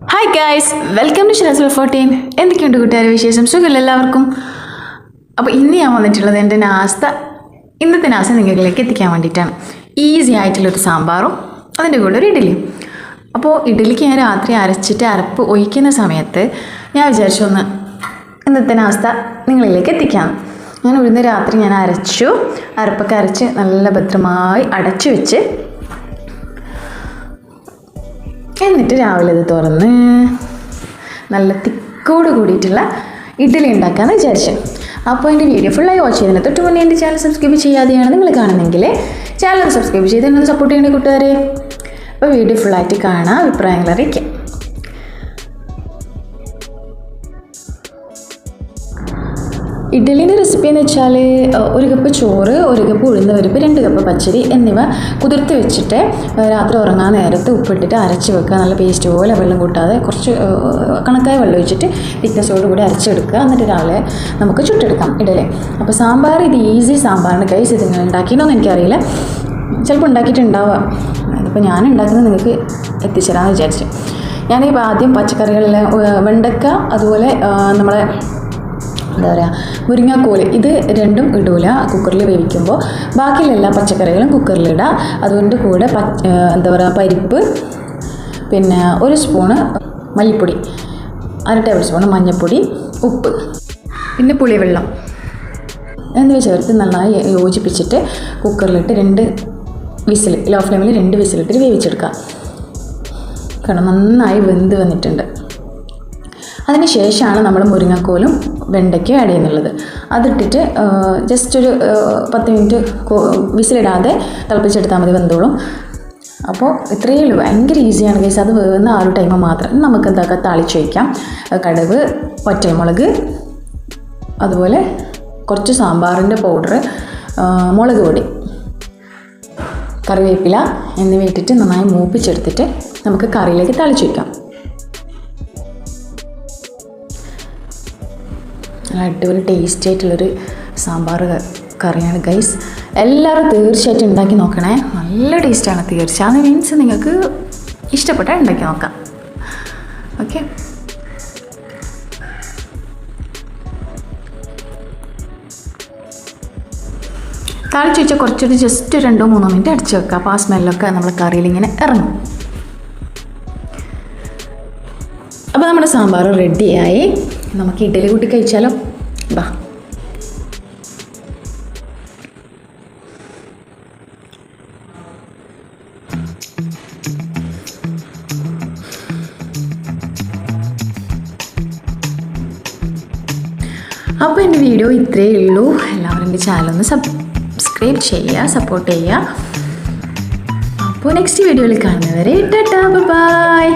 Hi guys, welcome to Shiraz 14. എന്തൊക്കെയുണ്ട് കൂട്ടുകാരെ വിശേഷം? സുഖമില്ല എല്ലാവർക്കും? അപ്പോൾ ഇന്ന് ഞാൻ വന്നിട്ടുള്ളത് എൻ്റെ ഇന്നത്തെ നാസ്ത നിങ്ങളിലേക്ക് എത്തിക്കാൻ വേണ്ടിയിട്ടാണ്. ഈസി ആയിട്ടുള്ളൊരു സാമ്പാറും അതിൻ്റെ കൂടെ ഒരു ഇഡ്ഡലിയും. അപ്പോൾ ഇഡ്ഡലിക്ക് ഞാൻ രാത്രി അരപ്പ് ഒഴിക്കുന്ന സമയത്ത് ഞാൻ വിചാരിച്ചു ഒന്ന് ഇന്നത്തെ നാസ്ത നിങ്ങളിലേക്ക് എത്തിക്കാം. ഇന്ന് രാത്രി ഞാൻ അരപ്പൊക്കെ അരച്ച് നല്ല ഭദ്രമായി അടച്ചു വെച്ച് എന്നിട്ട് രാവിലെ ഇത് തുറന്ന് നല്ല തിക്കോട് കൂടിയിട്ടുള്ള ഇഡ്ഡലി ഉണ്ടാക്കാമെന്ന് വിചാരിച്ചു. അപ്പോൾ എൻ്റെ വീഡിയോ ഫുള്ളായി വാച്ച് ചെയ്തതിന് തൊട്ട് മുന്നേ എൻ്റെ ചാനൽ സബ്സ്ക്രൈബ് ചെയ്യാതെയാണ് നിങ്ങൾ കാണുന്നെങ്കിൽ ചാനൽ സബ്സ്ക്രൈബ് ചെയ്ത് എന്നൊന്ന് സപ്പോർട്ട് ചെയ്യേണ്ട കൂട്ടുകാരെ. അപ്പോൾ വീഡിയോ ഫുള്ളായിട്ട് കാണാം, അഭിപ്രായങ്ങൾ അറിയിക്കാം. ഇഡ്ഡലിൻ്റെ റെസിപ്പി എന്ന് വെച്ചാൽ 1 കപ്പ് ചോറ്, 1 കപ്പ് ഉഴുന്ന് പരിപ്പ്, 2 കപ്പ് പച്ചരി എന്നിവ കുതിർത്ത് വെച്ചിട്ട് രാത്രി ഉറങ്ങാൻ നേരത്ത് ഉപ്പിട്ടിട്ട് അരച്ച് വെക്കുക. നല്ല പേസ്റ്റ് പോലെ, വെള്ളം കൂട്ടാതെ കുറച്ച് കണക്കായ വെള്ളം ഒഴിച്ചിട്ട് തിക്നെസ്സോടുകൂടി അരച്ചെടുക്കുക. എന്നിട്ട് രാവിലെ നമുക്ക് ചുട്ടെടുക്കാം ഇഡ്ഡലി. അപ്പോൾ സാമ്പാർ ഇത് ഈസി സാമ്പാറാണ് ഗൈസ്. ഇത് നിങ്ങൾ ഉണ്ടാക്കിയെന്നൊന്നും എനിക്കറിയില്ല, ചിലപ്പോൾ ഉണ്ടാക്കിയിട്ടുണ്ടാവുക. അതിപ്പോൾ ഞാൻ ഉണ്ടാക്കുന്നത് നിങ്ങൾക്ക് എത്തിച്ചേരാമെന്ന് വിചാരിച്ചു. ഞാനിപ്പോൾ ആദ്യം പച്ചക്കറികളിലെ വെണ്ടക്ക, അതുപോലെ നമ്മളെ എന്താ പറയുക മുരിങ്ങാക്കോല്, ഇത് രണ്ടും ഇടൂല കുക്കറിൽ വേവിക്കുമ്പോൾ. ബാക്കിയുള്ള എല്ലാ പച്ചക്കറികളും കുക്കറിലിടുക. അതുകൊണ്ട് കൂടെ എന്താ പറയുക പരിപ്പ്, പിന്നെ 1 സ്പൂണ് മല്ലിപ്പൊടി, 1 ടേബിൾ സ്പൂണ് മഞ്ഞൾപ്പൊടി, ഉപ്പ്, പിന്നെ പുളിവെള്ളം എന്നിവ ചേർത്ത് നന്നായി യോജിപ്പിച്ചിട്ട് കുക്കറിലിട്ട് 2 വിസിൽ, ലോ ഫ്ലെയിമിൽ 2 വിസിലിട്ട് വേവിച്ചെടുക്കുക. കാരണം നന്നായി വെന്ത് വന്നിട്ടുണ്ട്. അതിന് ശേഷമാണ് നമ്മൾ മുരിങ്ങക്കോലും വെണ്ടയ്ക്കും ആഡ് ചെയ്യുന്നുള്ളത്. അതിട്ടിട്ട് ജസ്റ്റ് ഒരു 10 മിനിറ്റ് വിസിലിടാതെ തിളപ്പിച്ചെടുത്താൽ മതി, വെന്തോളും. അപ്പോൾ ഇത്രയേ ഉള്ളൂ, ഭയങ്കര ഈസിയാണ് ഗൈസ്. അത് വേവുന്ന ആ ഒരു ടൈം മാത്രം നമുക്ക് എന്താക്കാം, താളിച്ച് വയ്ക്കാം. കടുക്, വറ്റൽമുളക്, അതുപോലെ കുറച്ച് സാമ്പാറിൻ്റെ പൗഡർ, മുളക് പൊടി, കറിവേപ്പില എന്നിവ ഇട്ടിട്ട് നന്നായി മൂപ്പിച്ചെടുത്തിട്ട് നമുക്ക് കറിയിലേക്ക് താളിച്ച് വയ്ക്കാം. നല്ല അടിപൊളി ടേസ്റ്റി ആയിട്ടുള്ളൊരു സാമ്പാർ കറിയാണ് ഗൈസ്. എല്ലാവരും തീർച്ചയായിട്ടും ഉണ്ടാക്കി നോക്കണേ, നല്ല ടേസ്റ്റാണ്. തീർച്ചയായും മീൻസ് നിങ്ങൾക്ക് ഇഷ്ടപ്പെട്ടാൽ ഉണ്ടാക്കി നോക്കാം. ഓക്കെ, താളിച്ച് വെച്ചാൽ കുറച്ചൊരു ജസ്റ്റ് 2-3 മിനിറ്റ് അടച്ച് വെക്കുക. അപ്പോൾ ആ സ്മെല്ലൊക്കെ നമ്മൾ കറിയിലിങ്ങനെ ഇറങ്ങും. അപ്പോൾ നമ്മുടെ സാമ്പാർ റെഡിയായി. നമുക്ക് ഇഡ്ഡലി കൂട്ടി കഴിച്ചാലോ? ബാ. അപ്പോൾ എൻ്റെ വീഡിയോ ഇത്രയേ ഉള്ളൂ. എല്ലാവരും എൻ്റെ ചാനലൊന്ന് സബ്സ്ക്രൈബ് ചെയ്യുക, സപ്പോർട്ട് ചെയ്യുക. അപ്പോൾ നെക്സ്റ്റ് വീഡിയോയിൽ കാണുന്നവരെ ടാറ്റാ, ബൈ.